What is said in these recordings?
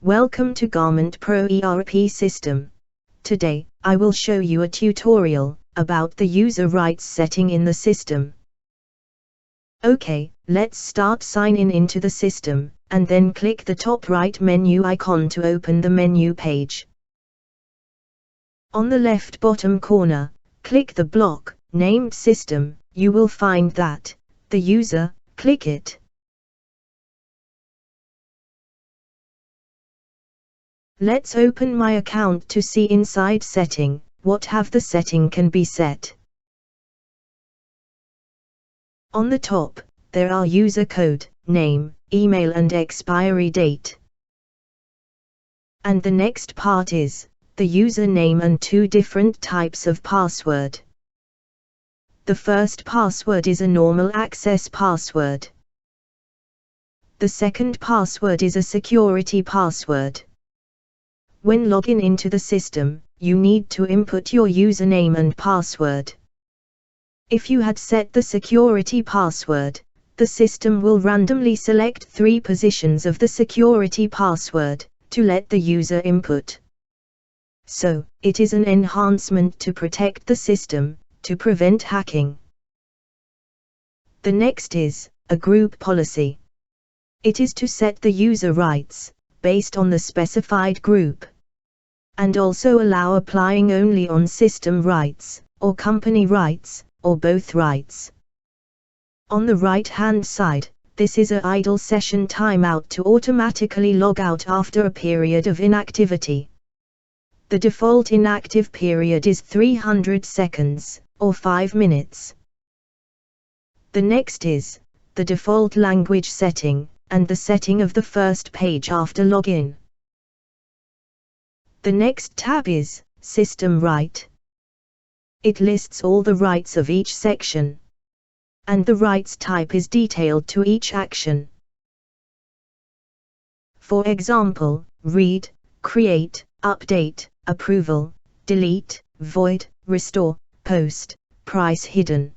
Welcome to Garment Pro ERP system. Today, I will show you a tutorial about the user rights setting in the system. Okay, let's start. Sign in into the system, and then click the top right menu icon to open the menu page. On the left bottom corner, click the block named System. You will find that the user, click it. Let's open my account to see inside setting, what have the setting can be set. On the top, there are user code, name, email and expiry date. And the next part is the username and two different types of password. The first password is a normal access password. The second password is a security password. When logging into the system, you need to input your username and password. If you had set the security password, the system will randomly select 3 positions of the security password to let the user input. So, it is an enhancement to protect the system, to prevent hacking. The next is a group policy. It is to set the user rights based on the specified group, and also allow applying only on system rights, or company rights, or both rights. On the right-hand side, this is a idle session timeout to automatically log out after a period of inactivity. The default inactive period is 300 seconds, or 5 minutes. The next is the default language setting, and the setting of the first page after login. The next tab is System Right. It lists all the rights of each section, and the rights type is detailed to each action. For example, read, create, update, approval, delete, void, restore, post, price hidden.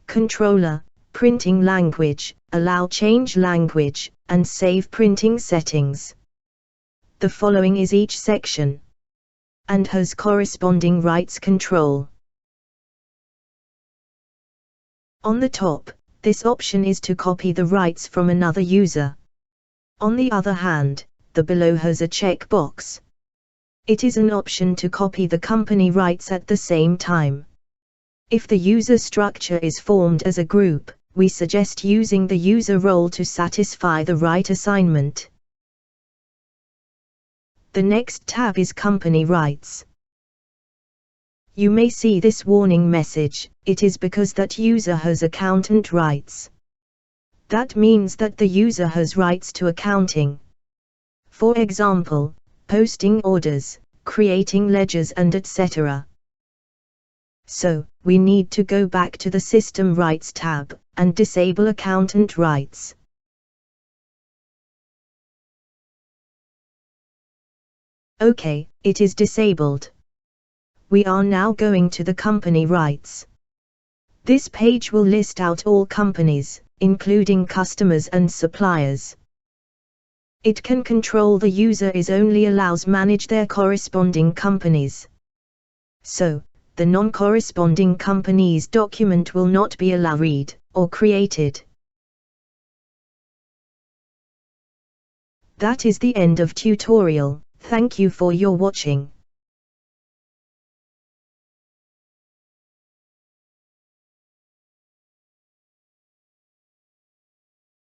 Controller, printing language, allow change language, and save printing settings. The following is each section, and has corresponding rights control. On the top, this option is to copy the rights from another user. On the other hand, the below has a checkbox. It is an option to copy the company rights at the same time. If the user structure is formed as a group, we suggest using the user role to satisfy the right assignment. The next tab is Company Rights. You may see this warning message. It is because that user has accountant rights. That means that the user has rights to accounting. For example, posting orders, creating ledgers and etc. So, we need to go back to the System Rights tab, and disable accountant rights. Okay, it is disabled. We are now going to the company rights. This page will list out all companies, including customers and suppliers. It can control the user is only allows manage their corresponding companies. So, the non-corresponding companies document will not be allowed read or created. That is the end of tutorial. Thank you for your watching.